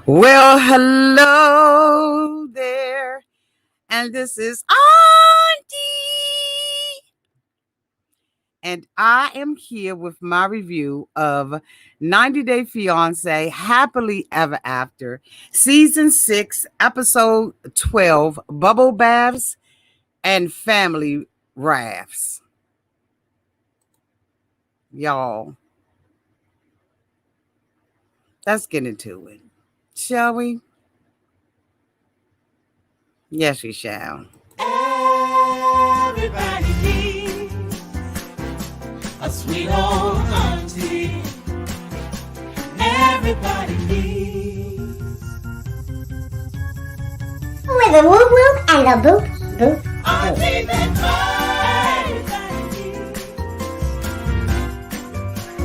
Well, hello there, and this is Auntie, and I am here with my review of 90 Day Fiancé Happily Ever After, Season 6, Episode 12, Bubble Baths and Family Rafts. Y'all, let's get into it, shall we? Yes, we shall. Everybody needs a sweet old auntie. Everybody needs with a whoop whoop and a boop boop auntie boop. that everybody needs.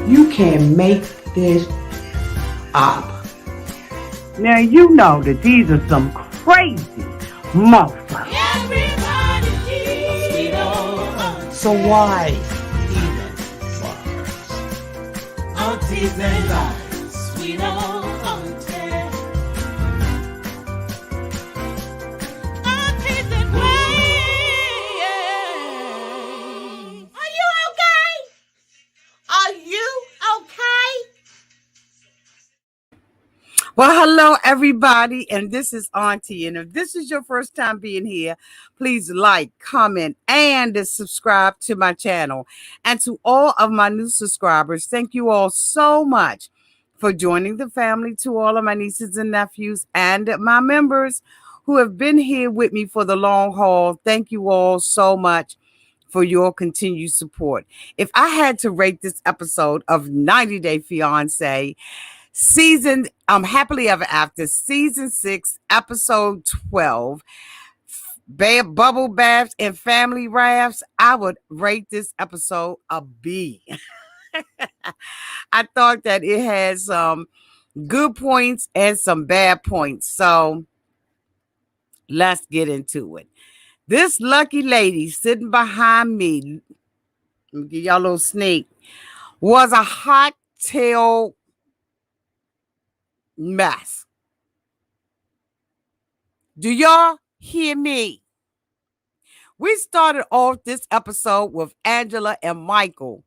You can make this up. Now you know that these are some crazy motherfuckers. Everybody needs a sweet old auntie. So why even bother? Aunties and lies, sweet old auntie. Aunties and ways. Are you okay? Are you okay? Well, hello, everybody, and this is Auntie. And if this is your first time being here, please like, comment, and subscribe to my channel. And to all of my new subscribers, thank you all so much for joining the family. To all of my nieces and nephews and my members who have been here with me for the long haul, thank you all so much for your continued support. If I had to rate this episode of 90 Day Fiancé, Happily Ever After, Season 6, Episode 12, Bubble Baths and Family Rafts, I would rate this episode a B. I thought that it had some good points and some bad points. So let's get into it. This lucky lady sitting behind me, let me give y'all a little sneak, was a hot tail mess. Do y'all hear me? We started off this episode with Angela and Michael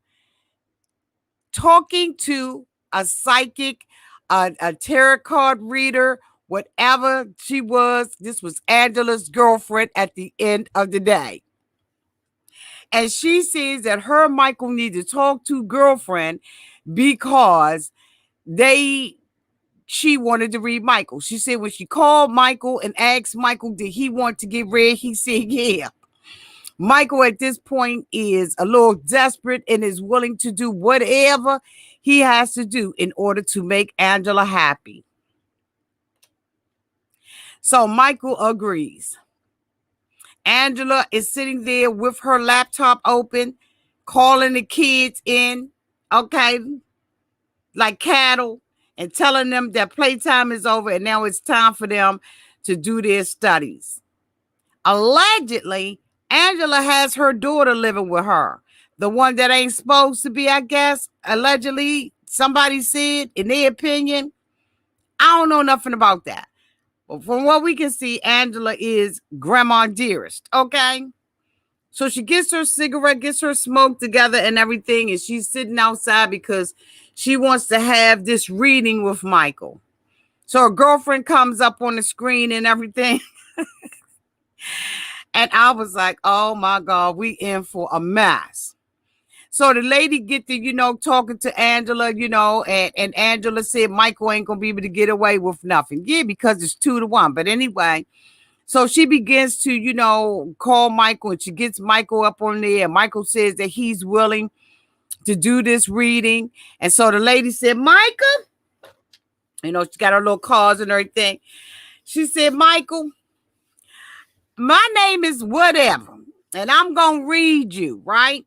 talking to a psychic, a tarot card reader, whatever she was. This was Angela's girlfriend at the end of the day. And she says that her and Michael need to talk to girlfriend because she wanted to read Michael. She said when she called Michael and asked Michael, did he want to get read? He said, yeah. Michael at this point is a little desperate and is willing to do whatever he has to do in order to make Angela happy. So Michael agrees. Angela is sitting there with her laptop open, calling the kids in, okay, like cattle, and telling them that playtime is over and now it's time for them to do their studies. Allegedly, Angela has her daughter living with her. The one that ain't supposed to be, I guess, allegedly, somebody said, in their opinion. I don't know nothing about that. But from what we can see, Angela is Grandma Dearest, okay? So she gets her cigarette, gets her smoke together and everything, and she's sitting outside because she wants to have this reading with Michael. So her girlfriend comes up on the screen and everything. And I was like, oh my God, we in for a mess. So the lady get to, talking to Angela, and Angela said Michael ain't going to be able to get away with nothing. Yeah, because it's 2-1. But anyway, so she begins to, call Michael, and she gets Michael up on there. And Michael says that he's willing to do this reading. And so the lady said, Michael, she got her little cards and everything. She said, Michael, my name is whatever, and I'm going to read you, right?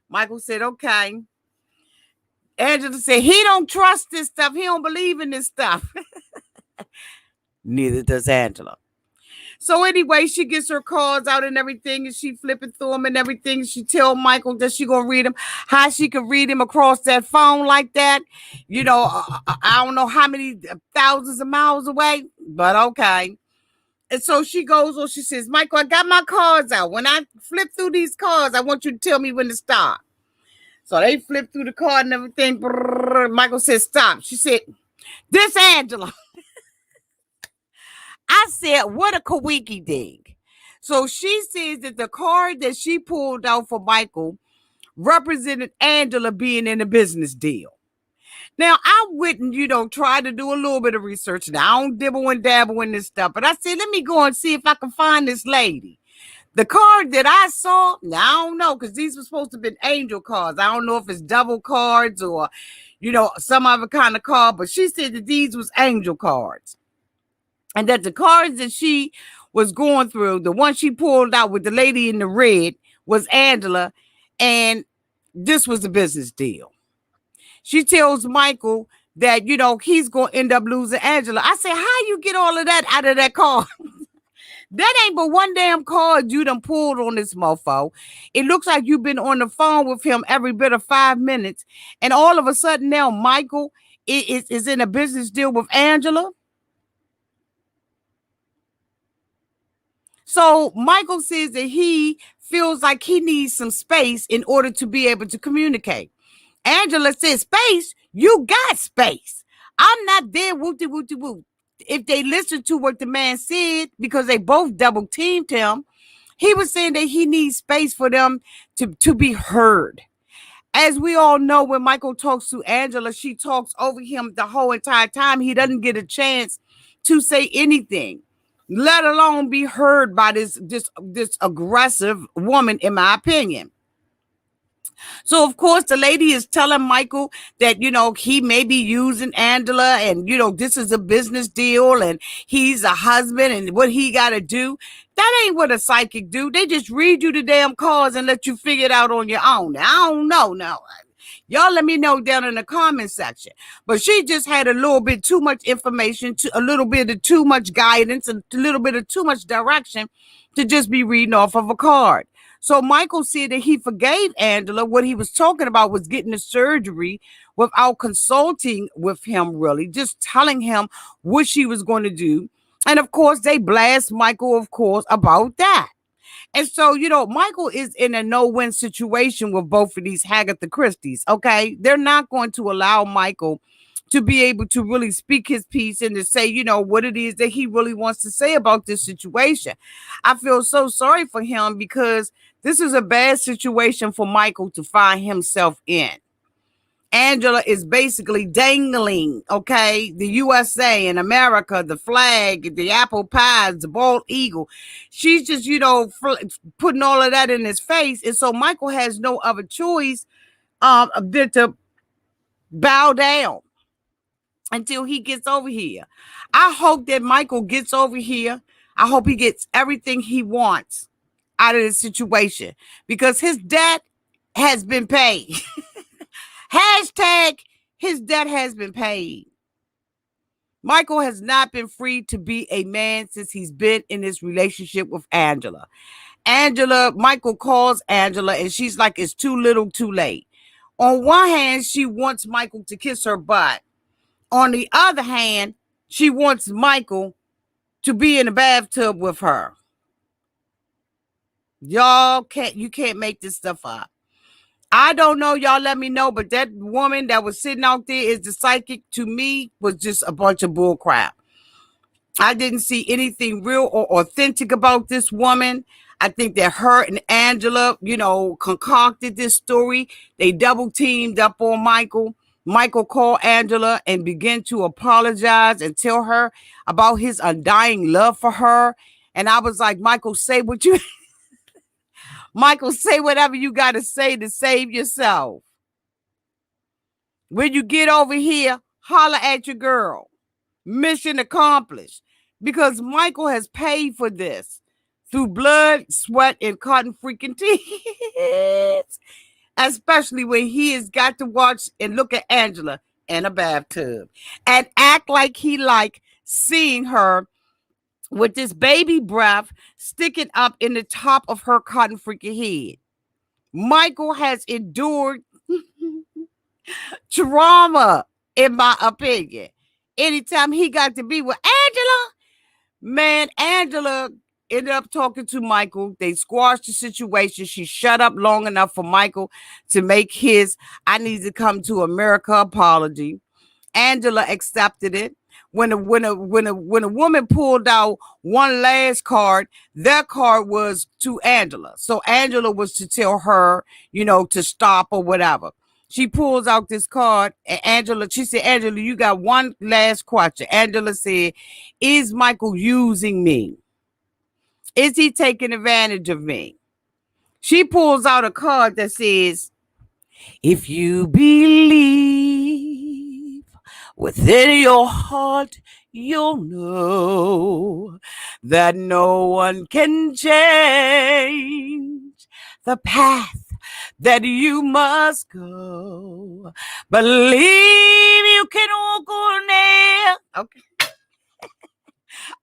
Michael said, okay. Angela said, he don't trust this stuff. He don't believe in this stuff. Neither does Angela. So anyway, she gets her cards out and everything, and she flipping through them and everything. She tell Michael that she gonna read them. How she could read him across that phone like that? I don't know how many thousands of miles away, but okay. And so she goes on. She says, "Michael, I got my cards out. When I flip through these cards, I want you to tell me when to stop." So they flip through the card and everything. Michael says, "Stop." She said, "This Angela." I said, "What a kawiki dig." So she says that the card that she pulled out for Michael represented Angela being in a business deal. Now, I wouldn't, try to do a little bit of research. Now, I don't dibble and dabble in this stuff, but I said, let me go and see if I can find this lady. The card that I saw, now I don't know, because these were supposed to have been angel cards. I don't know if it's double cards or, some other kind of card, but she said that these was angel cards. And that the cards that she was going through, the one she pulled out with the lady in the red was Angela, and this was a business deal. She tells Michael that, he's going to end up losing Angela. I said, how you get all of that out of that card? That ain't but one damn card you done pulled on this mofo. It looks like you've been on the phone with him every bit of 5 minutes. And all of a sudden now Michael is in a business deal with Angela. So Michael says that he feels like he needs some space in order to be able to communicate. Angela says, space? You got space. I'm not there, wooty, wooty, woo. If they listened to what the man said, because they both double teamed him, he was saying that he needs space for them to be heard. As we all know, when Michael talks to Angela, she talks over him the whole entire time. He doesn't get a chance to say anything, let alone be heard by this aggressive woman, in my opinion. So, of course, the lady is telling Michael that, he may be using Angela and, this is a business deal and he's a husband and what he got to do. That ain't what a psychic do. They just read you the damn cards and let you figure it out on your own. Now, I don't know. Now, y'all let me know down in the comment section. But she just had a little bit too much information, a little bit of too much guidance, and a little bit of too much direction to just be reading off of a card. So Michael said that he forgave Angela. What he was talking about was getting the surgery without consulting with him, really, just telling him what she was going to do. And of course, they blast Michael, of course, about that. And so, Michael is in a no-win situation with both of these Hagatha Christies, okay? They're not going to allow Michael to be able to really speak his piece and to say, what it is that he really wants to say about this situation. I feel so sorry for him because this is a bad situation for Michael to find himself in. Angela is basically dangling, okay, the USA and America, the flag, the apple pies, the bald eagle. She's just, putting all of that in his face. And so Michael has no other choice than to bow down until he gets over here. I hope that Michael gets over here. I hope he gets everything he wants out of this situation because his debt has been paid. Hashtag his debt has been paid. Michael has not been free to be a man since he's been in this relationship with Angela. Michael calls Angela and she's like, it's too little, too late. On one hand, she wants Michael to kiss her butt. On the other hand, she wants Michael to be in the bathtub with her. You can't make this stuff up. I don't know. Y'all let me know. But that woman that was sitting out there is the psychic to me was just a bunch of bull crap. I didn't see anything real or authentic about this woman. I think that her and Angela, concocted this story. They double teamed up on Michael. Michael called Angela and began to apologize and tell her about his undying love for her. And I was like, Michael, say what you... Michael, say whatever you got to say to save yourself. When you get over here, holler at your girl. Mission accomplished. Because Michael has paid for this through blood, sweat, and cotton freaking tears. Especially when he has got to watch and look at Angela in a bathtub and act like he liked seeing her with this baby breath sticking up in the top of her cotton freaking head. Michael has endured trauma, in my opinion. Anytime he got to be with Angela, man, Angela ended up talking to Michael. They squashed the situation. She shut up long enough for Michael to make his "I need to come to America" apology. Angela accepted it. When a woman pulled out one last card, that card was to Angela. So Angela was to tell her, to stop or whatever. She pulls out this card, and she said, Angela, you got one last question. Angela said, is Michael using me? Is he taking advantage of me? She pulls out a card that says, if you believe within your heart, you'll know that no one can change the path that you must go. Believe you can walk on air. Okay.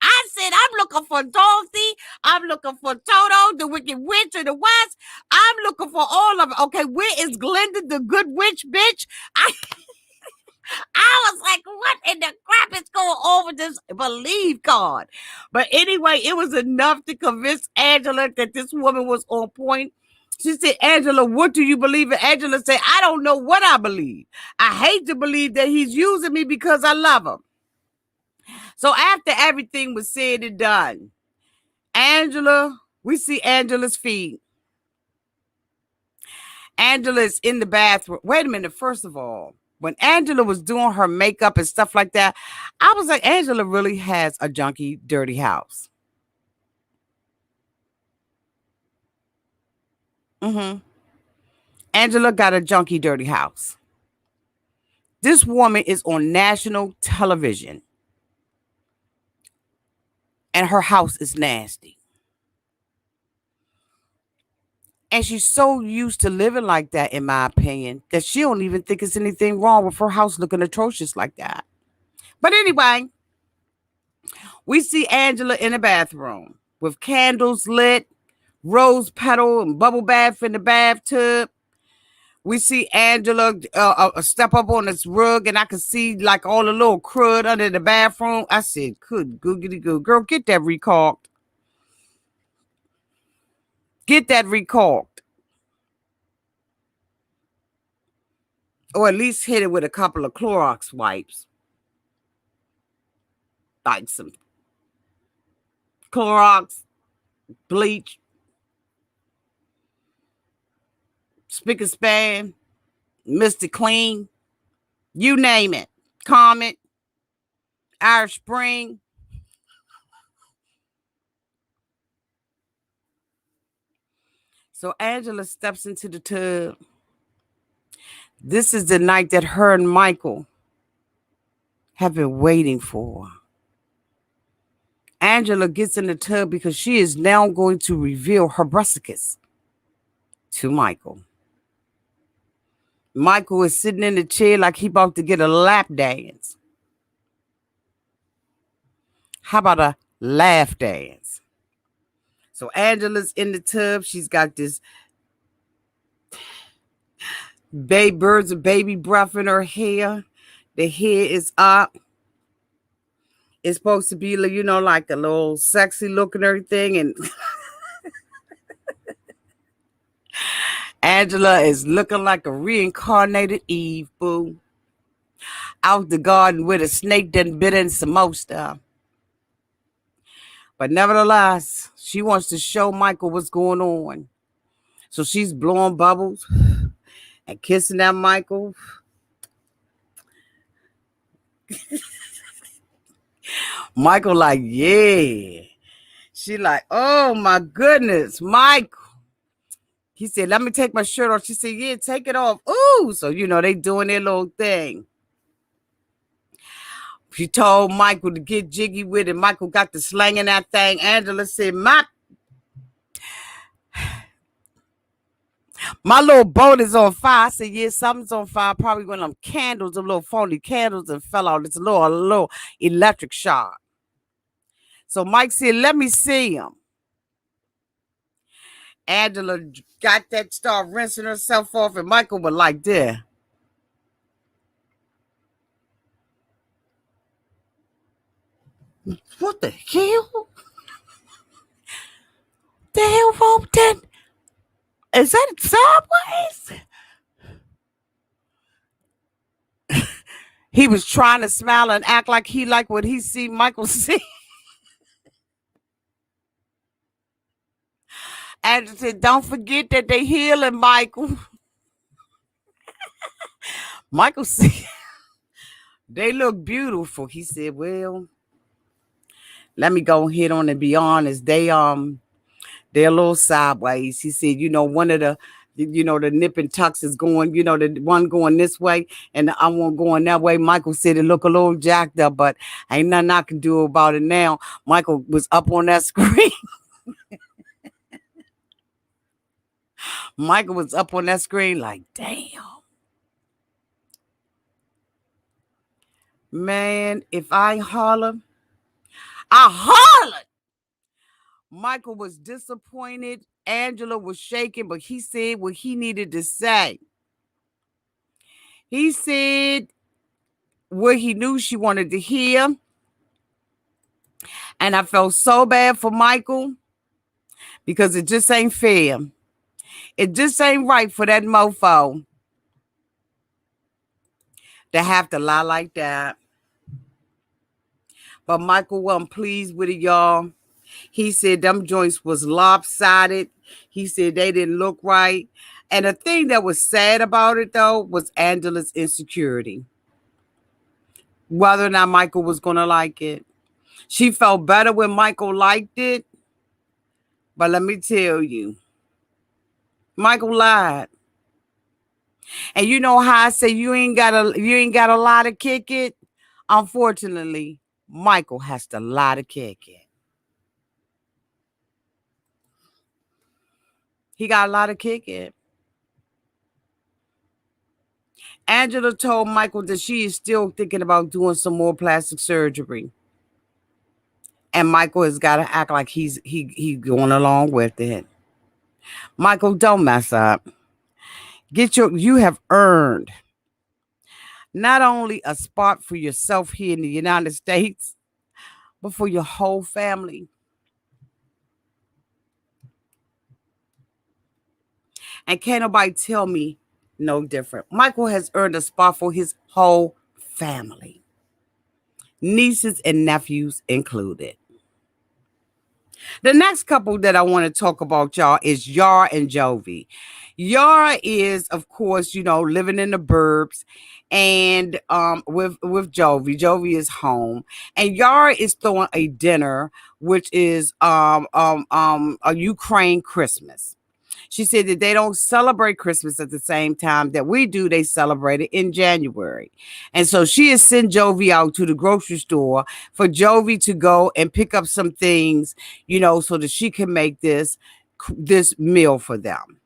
I said, I'm looking for Dorothy. I'm looking for Toto, the Wicked Witch of the West. I'm looking for all of it. Okay, where is Glenda, the good witch, bitch? I was like, what in the crap is going over this believe card? But anyway, it was enough to convince Angela that this woman was on point. She said, Angela, what do you believe in? Angela said, I don't know what I believe. I hate to believe that he's using me because I love him. So after everything was said and done, we see Angela's feet. Angela's in the bathroom. Wait a minute. First of all, when Angela was doing her makeup and stuff like that, I was like, Angela really has a junky, dirty house. Angela got a junky, dirty house. This woman is on national television, and her house is nasty. And she's so used to living like that, in my opinion, that she don't even think there's anything wrong with her house looking atrocious like that. But anyway, we see Angela in the bathroom with candles lit, rose petal and bubble bath in the bathtub. We see Angela step up on this rug, and I could see like all the little crud under the bathroom. I said, good googity goo. Girl, get that recaulked. Get that recaulked. Or at least hit it with a couple of Clorox wipes. Like some Clorox, bleach, spick and span, Mr. Clean, you name it. Comet, Irish Spring. So Angela steps into the tub. This is the night that her and Michael have been waiting for. Angela gets in the tub because she is now going to reveal her brassicas to Michael. Michael is sitting in the chair like he about to get a lap dance. How about a laugh dance? So Angela's in the tub. She's got this birds of baby breath in her hair. The hair is up. It's supposed to be, like a little sexy look and everything. And Angela is looking like a reincarnated Eve, boo. Out the garden with a snake done bit in some more stuff. But nevertheless, she wants to show Michael what's going on. So she's blowing bubbles and kissing that Michael. Michael like, yeah. She like, oh my goodness, Michael. He said, let me take my shirt off. She said, yeah, take it off. Ooh, so, they doing their little thing. She told Michael to get jiggy with it. Michael got to slanging that thing. Angela said, my little boat is on fire. I said, yeah, something's on fire. Probably one of them candles, them little phony candles, and fell out. It's a little electric shock. So Mike said, let me see him. Angela got that, start rinsing herself off, and Michael was like, there. What the hell? The hell wrong with that? Is that sideways? He was trying to smile and act like he liked what he see Michael see. Angela said, don't forget that they healing, Michael. Michael said, they look beautiful. He said, well, let me go ahead on and be honest. They're a little sideways. He said, one of the nip and tucks is going, the one going this way and the other one going that way. Michael said it look a little jacked up, but ain't nothing I can do about it now. Michael was up on that screen. Michael was up on that screen like, damn. Man, if I holler, I hollered. Michael was disappointed. Angela was shaking, but he said what he needed to say. He said what he knew she wanted to hear. And I felt so bad for Michael because it just ain't fair. It just ain't right for that mofo to have to lie like that. But Michael wasn't pleased with it, y'all. He said them joints was lopsided. He said they didn't look right. And the thing that was sad about it, though, was Angela's insecurity. Whether or not Michael was going to like it. She felt better when Michael liked it. But let me tell you, Michael lied. And you know how I say you ain't got a lie to kick it? Unfortunately, Michael has to lie to kick it. He got a lot to kick it. Angela told Michael that she is still thinking about doing some more plastic surgery. And Michael has got to act like he's going along with it. Michael, don't mess up. You have earned not only a spot for yourself here in the United States, but for your whole family. And can't nobody tell me no different. Michael has earned a spot for his whole family. Nieces and nephews included. The next couple that I want to talk about, y'all, is Yara and Jovi. Yara is, of course, living in the burbs and with Jovi. Jovi is home. And Yara is throwing a dinner, which is a Ukraine Christmas. She said that they don't celebrate Christmas at the same time that we do. They celebrate it in January. And so she has sent Jovi out to the grocery store for Jovi to go and pick up some things, so that she can make this meal for them.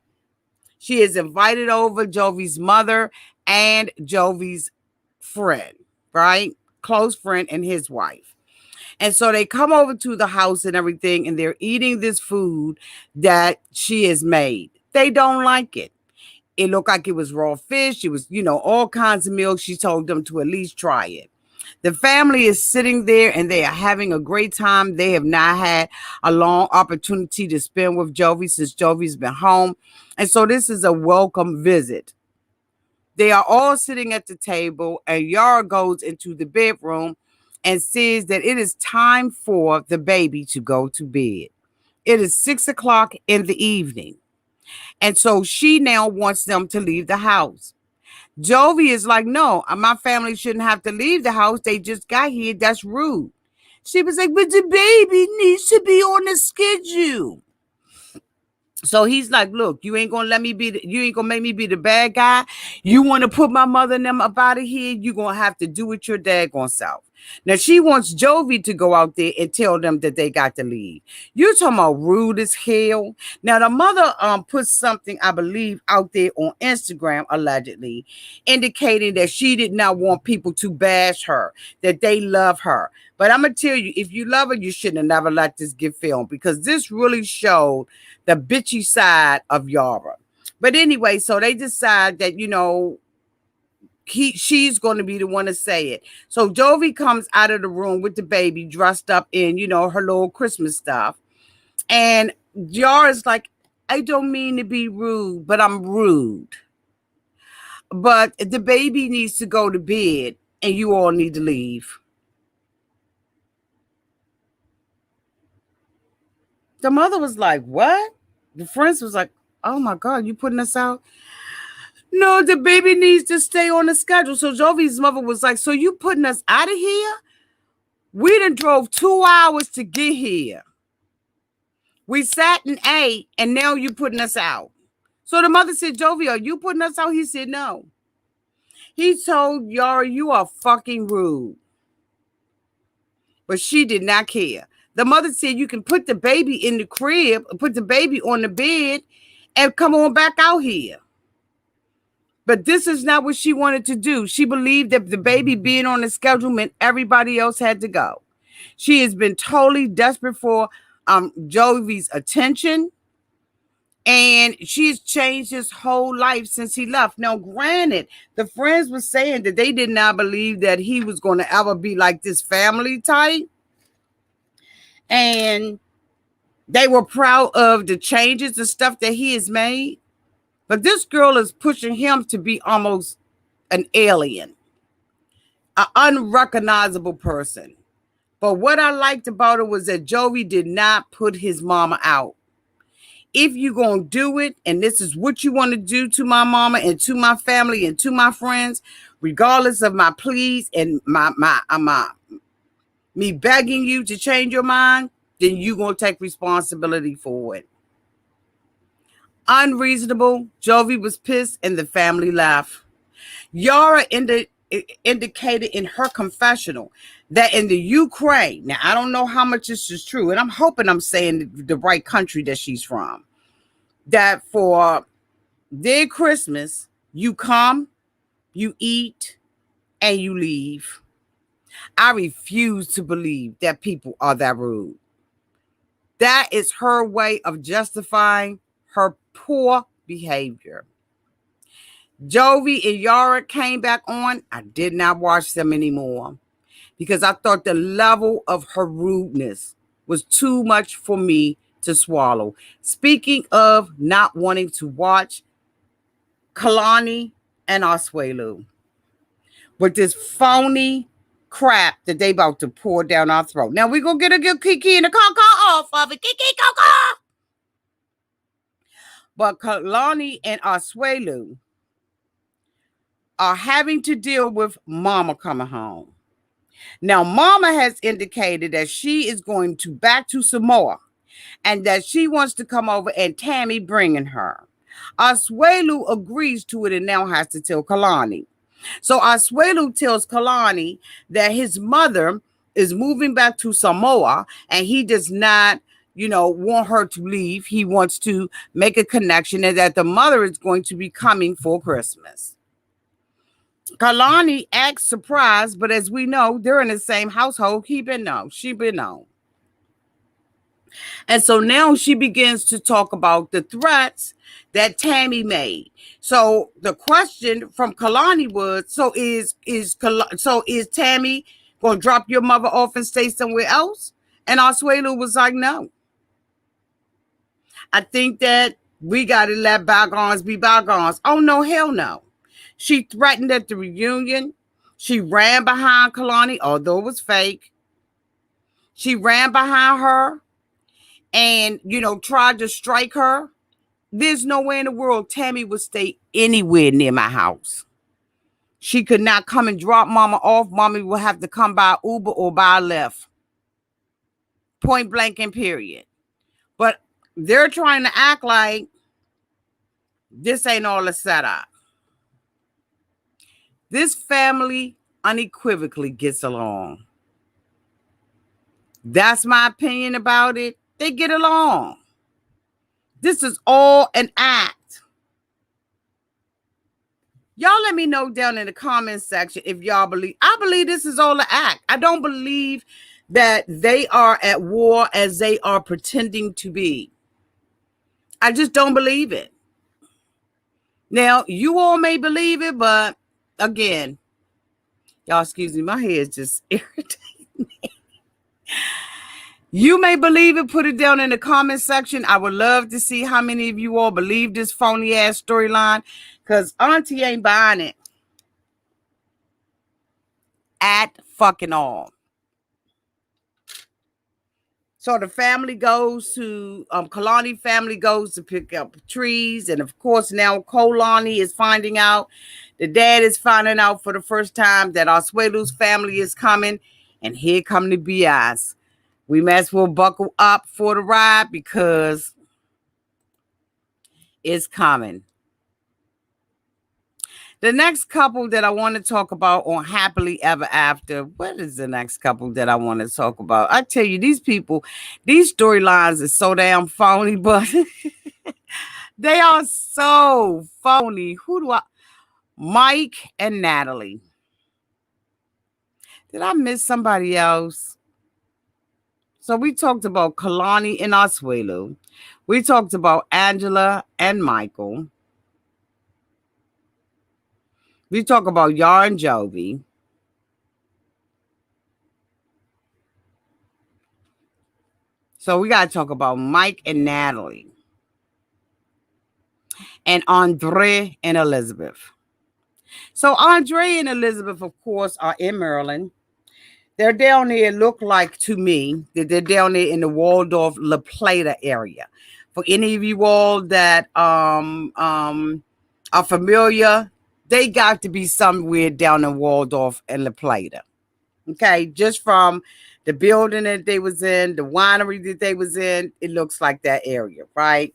She has invited over Jovi's mother and Jovi's friend, right? Close friend and his wife. And so they come over to the house and everything, and they're eating this food that she has made. They don't like it. It looked like it was raw fish. It was, all kinds of milk. She told them to at least try it. The family is sitting there and they are having a great time. They have not had a long opportunity to spend with Jovi since Jovi's been home. And so this is a welcome visit. They are all sitting at the table, and Yara goes into the bedroom and says that it is time for the baby to go to bed. It is 6:00 in the evening. And so she now wants them to leave the house. Jovi is like, no, my family shouldn't have to leave the house. They just got here. That's rude. She was like, but the baby needs to be on the schedule. So he's like, look, you ain't gonna make me be the bad guy. You want to put my mother and them up out of here, you're gonna have to do it your daggone self. Now she wants Jovi to go out there and tell them that they got to leave. You're talking about rude as hell. Now the mother put something, I believe, out there on Instagram, allegedly, indicating that she did not want people to bash her, that they love her. But I'm gonna tell you, if you love her, you shouldn't have never let this get filmed, because this really showed the bitchy side of Yara. But anyway, so they decide that, she's going to be the one to say it. So Jovi comes out of the room with the baby dressed up in, her little Christmas stuff. And Yara's like, I don't mean to be rude, but I'm rude. But the baby needs to go to bed and you all need to leave. The mother was like, what? The friends was like, oh my God, you putting us out? No, the baby needs to stay on the schedule. So Jovi's mother was like, so you putting us out of here? We done drove 2 hours to get here. We sat and ate, and now you putting us out. So the mother said, Jovi, are you putting us out? He said, no. He told Yara, you are fucking rude. But she did not care. The mother said, you can put the baby in the crib, put the baby on the bed, and come on back out here. But this is not what she wanted to do. She believed that the baby being on the schedule meant everybody else had to go. She has been totally desperate for Jovi's attention. And she's changed his whole life since he left. Now, granted, the friends were saying that they did not believe that he was going to ever be like this family type. And they were proud of the changes and stuff that he has made. But this girl is pushing him to be almost an alien, an unrecognizable person. But what I liked about it was that Jovi did not put his mama out. If you're going to do it, and this is what you want to do to my mama and to my family and to my friends, regardless of my pleas and me begging you to change your mind, then you're going to take responsibility for it. Unreasonable. Jovi was pissed and the family laughed. Yara indicated in her confessional that in the Ukraine, now I don't know how much this is true, and I'm hoping I'm saying the right country that she's from, that for their Christmas, you come, you eat, and you leave. I refuse to believe that people are that rude. That is her way of justifying her poor behavior. Jovi and Yara came back on. I did not watch them anymore because I thought the level of her rudeness was too much for me to swallow. Speaking of not wanting to watch, Kalani and Asuelu with this phony crap that they about to pour down our throat. Now we're going to get a good Kiki and a Coco off of it. Kiki, Coco! But Kalani and Asuelu are having to deal with Mama coming home. Now, Mama has indicated that she is going back to Samoa and that she wants to come over and Tammy bringing her. Asuelu agrees to it and now has to tell Kalani. So Asuelu tells Kalani that his mother is moving back to Samoa and he does not want her to leave. He wants to make a connection and that the mother is going to be coming for Christmas. Kalani acts surprised, but as we know, they're in the same household. She been known. And so now she begins to talk about the threats that Tammy made. So the question from Kalani was, so is Tammy going to drop your mother off and stay somewhere else? And Asuelu was like, no. I think that we got to let bygones be bygones. Oh, no, hell no. She threatened at the reunion. She ran behind Kalani, although it was fake. She ran behind her and, tried to strike her. There's no way in the world Tammy would stay anywhere near my house. She could not come and drop Mama off. Mommy would have to come by Uber or by Lyft. Point blank and period. But they're trying to act like this ain't all a setup. This family unequivocally gets along. That's my opinion about it. They get along. This is all an act. Y'all let me know down in the comments section if y'all believe. I believe this is all an act. I don't believe that they are at war as they are pretending to be. I just don't believe it. Now, you all may believe it, but again, y'all excuse me, my head is just irritating me. You may believe it. Put it down in the comment section. I would love to see how many of you all believe this phony ass storyline, because Auntie ain't buying it at fucking all. So the family goes to, Kalani family goes to pick up trees. And of course, now Kalani is finding out, the dad is finding out for the first time that Asuelu's family is coming. And here come the BIs. We might as well buckle up for the ride because it's coming. The next couple that I want to talk about on Happily Ever After. What is the next couple that I want to talk about? I tell you, these people, these storylines are so damn phony, but they are so phony. Mike and Natalie. Did I miss somebody else? So we talked about Kalani and Asuelu. We talked about Angela and Michael. We talk about Yar and Jovi. So we got to talk about Mike and Natalie. And Andre and Elizabeth. So Andre and Elizabeth, of course, are in Maryland. They're down there, look like to me, that they're down there in the Waldorf La Plata area. For any of you all that are familiar, they got to be somewhere down in Waldorf and La Plata. Okay, just from the building that they was in, the winery that they was in, it looks like that area, right?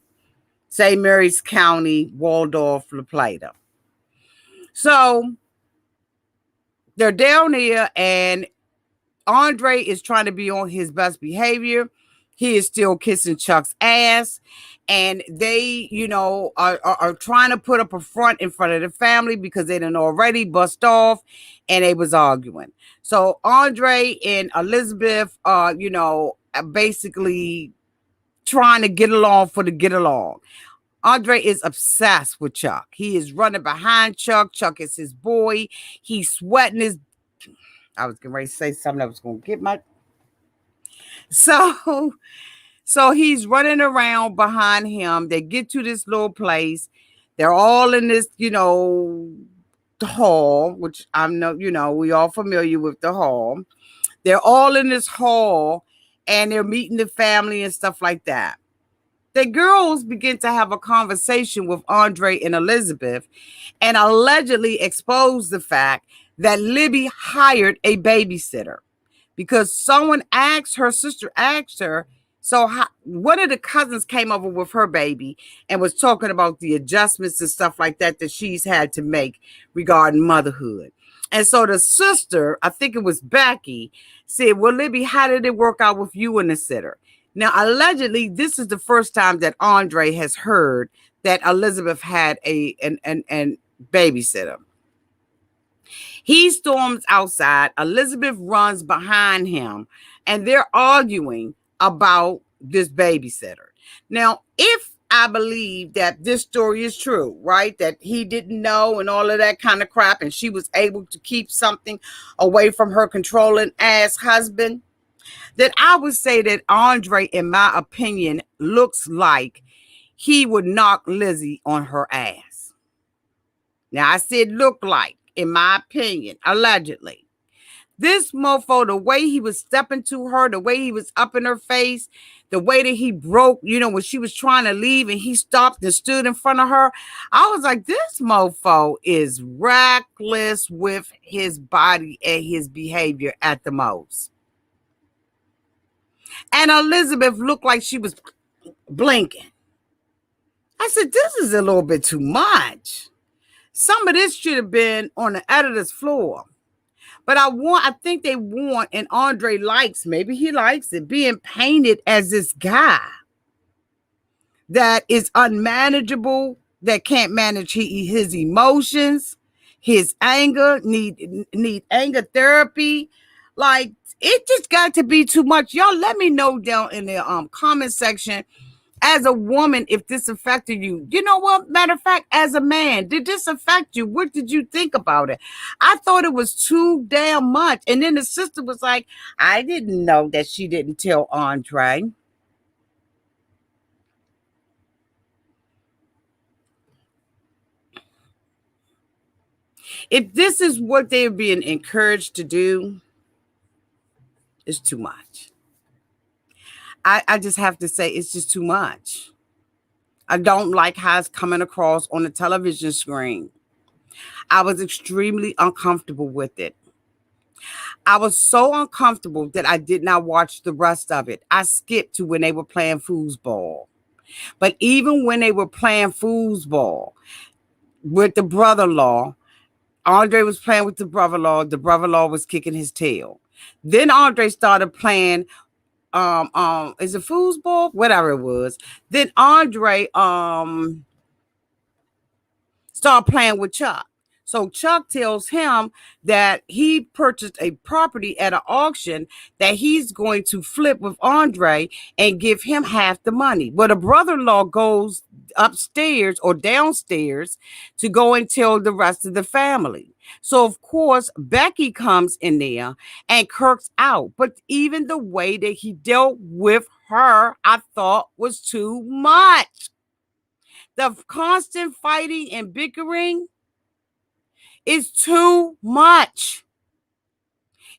St. Mary's County, Waldorf, La Plata. So they're down here, and Andre is trying to be on his best behavior. He is still kissing Chuck's ass. And they, are trying to put up a front in front of the family because they done already bust off and they was arguing. So Andre and Elizabeth are, basically trying to get along for the get along. Andre is obsessed with Chuck. He is running behind Chuck. Chuck is his boy. He's sweating his... I was getting ready to say something that was going to get my... So he's running around behind him. They get to this little place. They're all in this, hall, which I'm we all familiar with the hall. They're all in this hall and they're meeting the family and stuff like that. The girls begin to have a conversation with Andre and Elizabeth and allegedly expose the fact that Libby hired a babysitter because someone asked her, sister asked her, so one of the cousins came over with her baby and was talking about the adjustments and stuff like that she's had to make regarding motherhood. And so the sister, I think it was Becky, said, well, Libby, how did it work out with you and the sitter? Now, allegedly, this is the first time that Andre has heard that Elizabeth had a babysitter. He storms outside. Elizabeth runs behind him, and they're arguing about this babysitter. Now, if I believe that this story is true, right, that he didn't know and all of that kind of crap, and she was able to keep something away from her controlling ass husband, that I would say that Andre, in my opinion, looks like he would knock Lizzie on her ass. Now, I said look like, in my opinion, allegedly. This mofo, the way he was stepping to her, the way he was up in her face, the way that he broke, when she was trying to leave and he stopped and stood in front of her, I was like, this mofo is reckless with his body and his behavior at the most. And Elizabeth looked like she was blinking. I said, this is a little bit too much. Some of this should have been on the editor's floor. But I think they want, and Andre likes, maybe he likes it, being painted as this guy that is unmanageable, that can't manage his emotions, his anger, need anger therapy. Like, it just got to be too much. Y'all let me know down in the comment section, as a woman, if this affected you. You know what? Matter of fact, as a man, did this affect you? What did you think about it? I thought it was too damn much. And then the sister was like, I didn't know that she didn't tell Andre. If this is what they're being encouraged to do, it's too much. I just have to say, it's just too much. I don't like how it's coming across on the television screen. I was extremely uncomfortable with it. I was so uncomfortable that I did not watch the rest of it. I skipped to when they were playing foosball. But even when they were playing foosball with the brother-in-law, Andre was playing with the brother-in-law. The brother-in-law was kicking his tail. Then Andre started playing, is it foosball? Whatever it was. Then Andre started playing with Chuck. So Chuck tells him that he purchased a property at an auction that he's going to flip with Andre and give him half the money. But a brother-in-law goes upstairs or downstairs to go and tell the rest of the family. So, of course, Becky comes in there and Kirk's out. But even the way that he dealt with her, I thought was too much. The constant fighting and bickering is too much.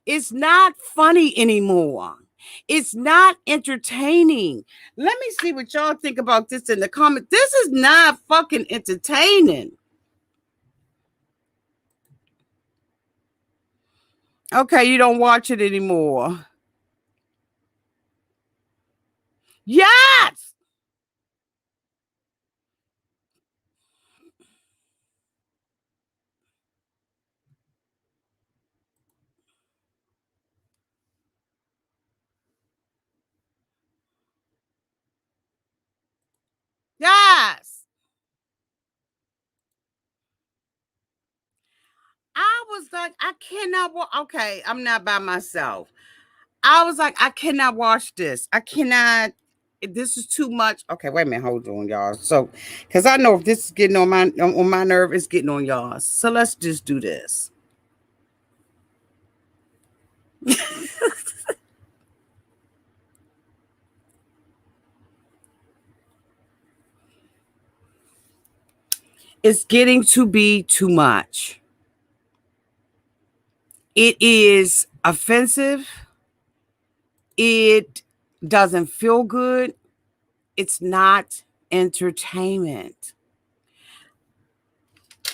It's not funny anymore. It's not entertaining. Let me see what y'all think about this in the comments. This is not fucking entertaining. Okay, you don't watch it anymore. Yes! Yes! I was like, I cannot watch. Okay, I'm not by myself. I was like, I cannot watch this. I cannot. This is too much. Okay, wait a minute. Hold on, y'all. So, because I know if this is getting on my nerve, it's getting on y'all. So let's just do this. It's getting to be too much. It is offensive. It doesn't feel good. It's not entertainment.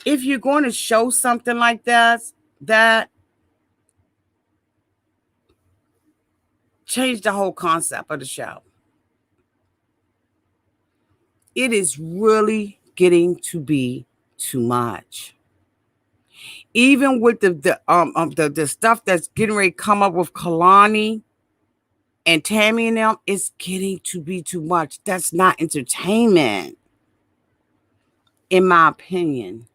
If you're going to show something like that change the whole concept of the show. It is really getting to be too much. Even with the stuff that's getting ready to come up with Kalani and Tammy and them, it's getting to be too much. That's not entertainment, in my opinion.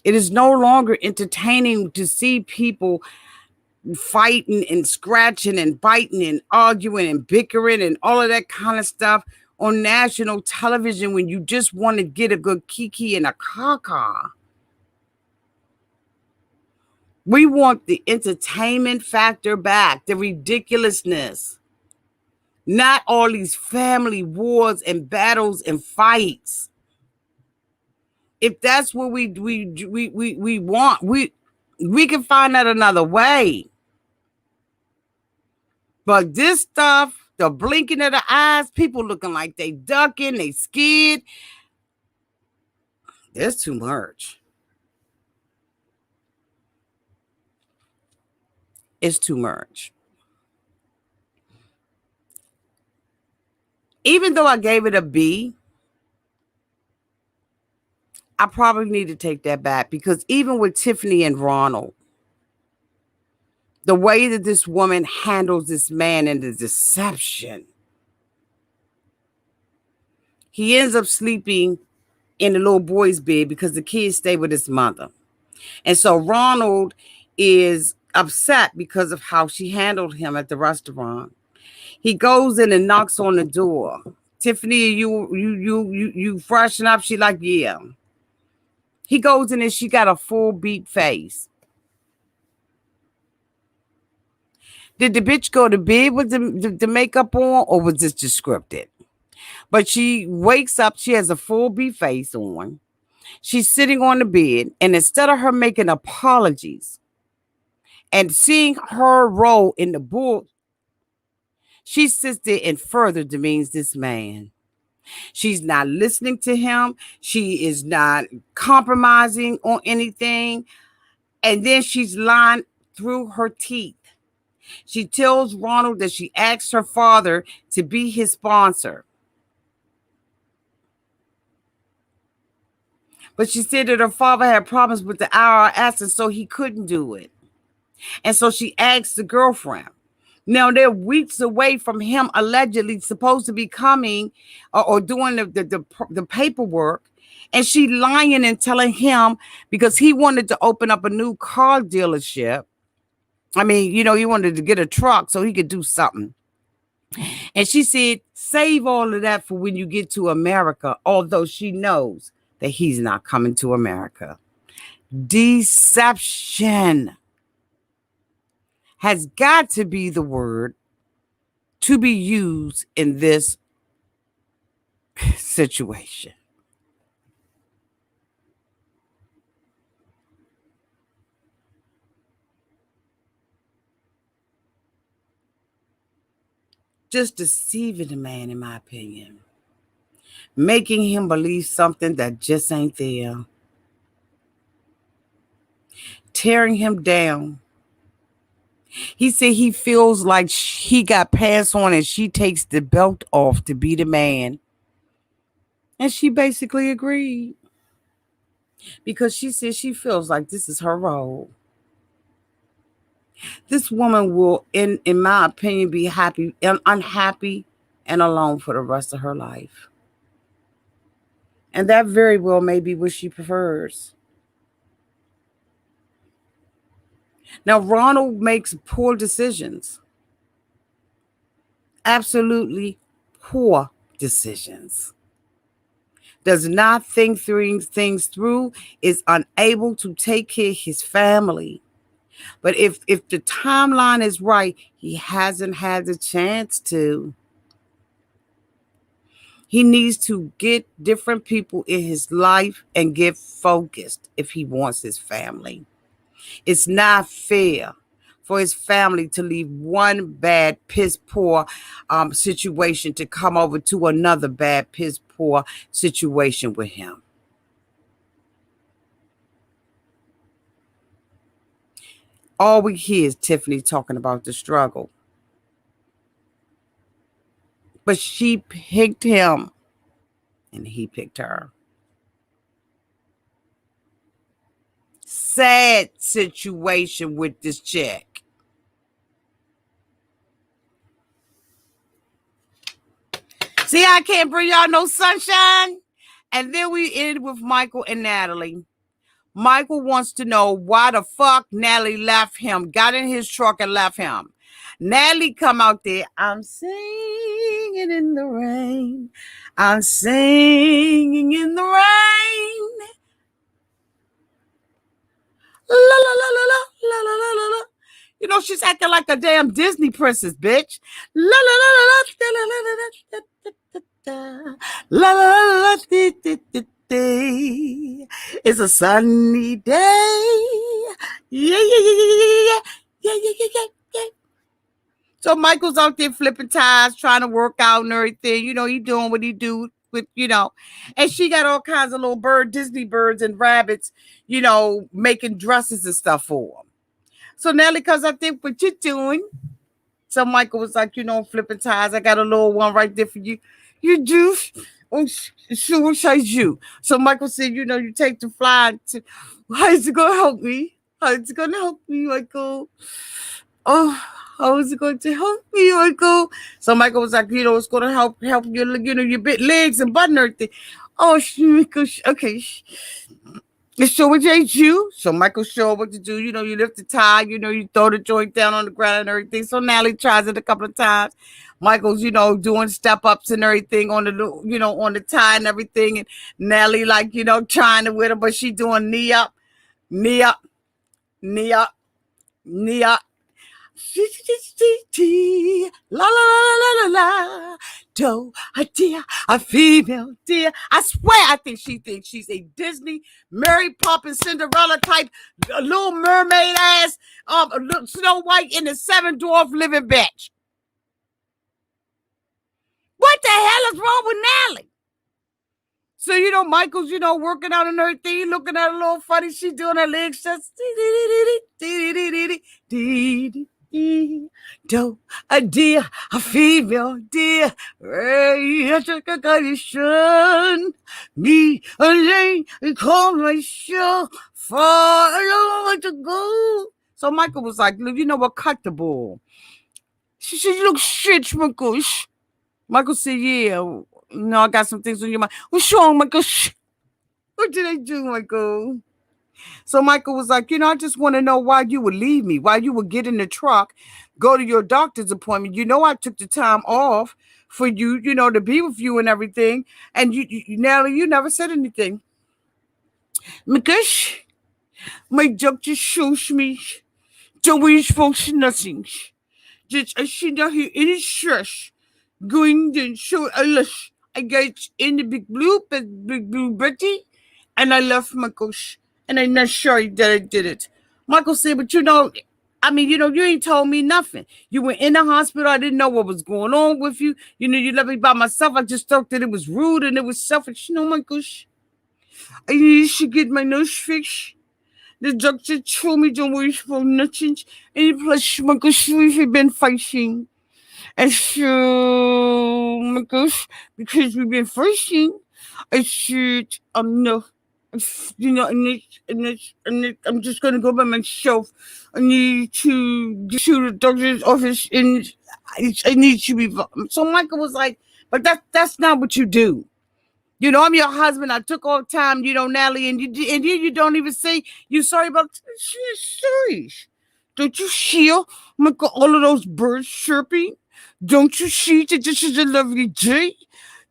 It is no longer entertaining to see people fighting and scratching and biting and arguing and bickering and all of that kind of stuff on national television when you just want to get a good kiki and a caca. We want the entertainment factor back, the ridiculousness, not all these family wars and battles and fights. If that's what we want, we can find out another way. But this stuff, the blinking of the eyes, people looking like they ducking, they scared. It's too much. It's too much. Even though I gave it a B, I probably need to take that back because even with Tiffany and Ronald, The way that this woman handles this man and the deception. He ends up sleeping in the little boy's bed because the kids stay with his mother. And so Ronald is upset because of how she handled him at the restaurant. He goes in and knocks on the door. Tiffany, you freshen up? She like, yeah. He goes in and she got a full beat face. Did the bitch go to bed with the makeup on, or was this just scripted? But she wakes up, she has a full beat face on. She's sitting on the bed, and instead of her making apologies and seeing her role in the bull, she sits there and further demeans this man. She's not listening to him. She is not compromising on anything. And then she's lying through her teeth. She tells Ronald that she asked her father to be his sponsor. But she said that her father had problems with the IRS, and so he couldn't do it. And so she asked the girlfriend. Now, they're weeks away from him allegedly supposed to be coming or doing the paperwork. And she lying and telling him because he wanted to open up a new car dealership. I mean, he wanted to get a truck so he could do something. And she said, save all of that for when you get to America, although she knows that he's not coming to America. Deception has got to be the word to be used in this situation. Just deceiving the man, in my opinion. Making him believe something that just ain't there. Tearing him down. He said he feels like he got pants on and she takes the belt off to be the man. And she basically agreed. Because she said she feels like this is her role. This woman will, in my opinion, be happy and unhappy and alone for the rest of her life. And that very well may be what she prefers. Now, Ronald makes poor decisions. Absolutely poor decisions. Does not think things through, is unable to take care of his family. But if the timeline is right, he hasn't had the chance to. He needs to get different people in his life and get focused if he wants his family. It's not fair for his family to leave one bad, piss poor situation to come over to another bad, piss poor situation with him. All we hear is Tiffany talking about the struggle. But she picked him and he picked her. Sad situation with this chick. See, I can't bring y'all no sunshine. And then we end with Michael and Natalie. Michael wants to know why the fuck Natalie left him, got in his truck and left him. Natalie come out there, I'm singing in the rain. I'm singing in the rain. La la la la la la la la la la. She's acting like a damn Disney princess, bitch. La la la la la la la la la la la la. It's a sunny day. Yeah, yeah, yeah, yeah, yeah, yeah, yeah, yeah, yeah. So Michael's out there flipping tires, trying to work out and everything. He doing what he do with, and she got all kinds of little Disney birds and rabbits, making dresses and stuff for him. So Nelly comes out there, what you doing? So Michael was like, flipping tires. I got a little one right there for you. You do? Oh, sure, size you. So Michael said, you take the fly. How is it going to help me? How is it going to help me, Michael? oh, how is it going to help me, Michael? So Michael was like, it's going to help your, your bit legs and butt and everything. Oh, Michael, okay. Let's show what they do. So Michael showed what to do. You lift the tie, you throw the joint down on the ground and everything. So Natalie tries it a couple of times. Michael's, doing step ups and everything on the, on the tie and everything. And Natalie, like, trying to with her, but she doing knee up, knee up, knee up, knee up. La la la la la la. Do a dear, a female dear. I swear, I think she thinks she's a Disney, Mary Poppins, Cinderella type, Little Mermaid ass, Snow White in the Seven Dwarf living bitch. What the hell is wrong with Natalie? So, Michael's, working out and everything, looking at her a little funny. She doing her legs just. Do a dear, a female dear, condition, me a lane, call myself far along to go. So Michael was like, look, what, cut the ball. She said, you look shit, Michael. Michael said, yeah, I got some things on your mind. What's wrong, Michael? What did I do, Michael? So Michael was like, I just want to know why you would leave me, why you would get in the truck, go to your doctor's appointment. I took the time off for you, to be with you and everything. And Natalie, you never said anything. Because my doctor shows me the ways folks nothing. Just I see not here any stress going then so I got in the big blue Betty and I left Michael's. And I'm not sure that I did it. Michael said, but you ain't told me nothing. You were in the hospital. I didn't know what was going on with you. You left me by myself. I just thought that it was rude and it was selfish. Michael, I need to get my nose fixed. The doctor told me don't worry for nothing. And plus, Michael, we've been fighting. And so, Michael, because we've been fighting, I said, no. I'm just gonna go by myself. I need to go to the doctor's office and I need to be. So Michael was like, but that's not what you do. I'm your husband. I took all time, Natalie, and you don't even say you're sorry about. Sorry. Don't you hear, Michael, all of those birds chirping? Don't you see that this is a lovely day?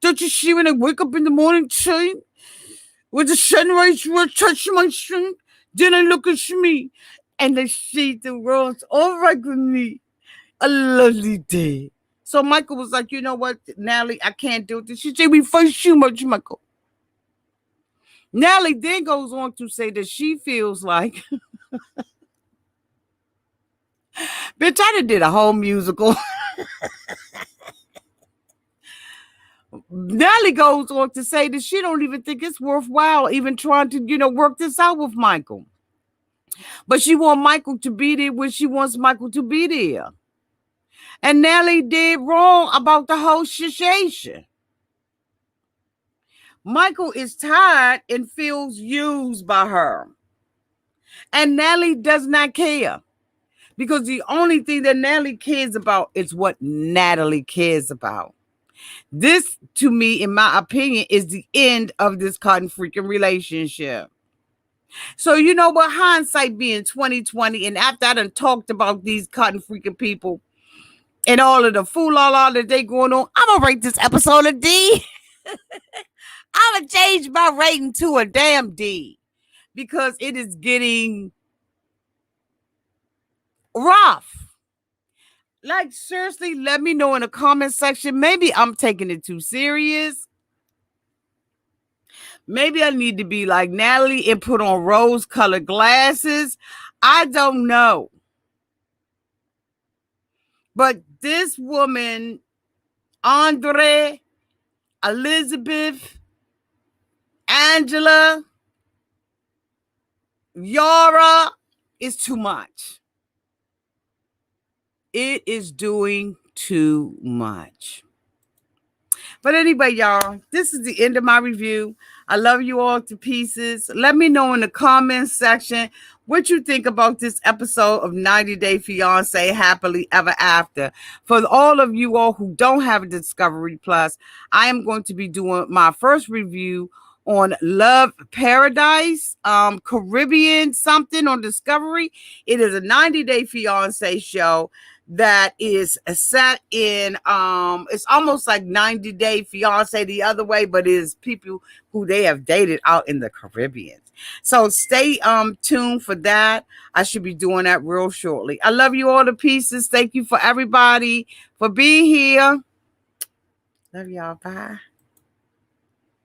Don't you see when I wake up in the morning time? With the sunrise will touch my skin, then I look at me and I see the world's all right with me. A lovely day. So Michael was like, you know what, Natalie, I can't do this. She said, we fight too much, Michael. Natalie then goes on to say that she feels like, bitch, I done did a whole musical. Natalie goes on to say that she don't even think it's worthwhile even trying to, work this out with Michael. But she wants Michael to be there when she wants Michael to be there. And Natalie did wrong about the whole situation. Michael is tired and feels used by her. And Natalie does not care. Because the only thing that Natalie cares about is what Natalie cares about. This, to me, in my opinion, is the end of this cotton freaking relationship. So, what, hindsight being 2020, and after I done talked about these cotton freaking people and all of the fool-la-la that they going on, I'm going to rate this episode a D. I'm going to change my rating to a damn D because it is getting rough. Like, seriously, let me know in the comment section. Maybe I'm taking it too serious. Maybe I need to be like Natalie and put on rose-colored glasses. I don't know. But this woman, Andre, Elizabeth, Angela, Yara, is too much. It is doing too much. But anyway, y'all, this is the end of my review. I love you all to pieces. Let me know in the comments section what you think about this episode of 90 Day Fiancé Happily Ever After. For all of you all who don't have a Discovery Plus, I am going to be doing my first review on Love Paradise, Caribbean something on Discovery. It is a 90 Day Fiancé show that is set in it's almost like 90 Day Fiance the other way, but it is people who they have dated out in the Caribbean. So stay tuned for that. I should be doing that real shortly. I love you all to pieces. Thank you for everybody for being here. Love y'all. Bye.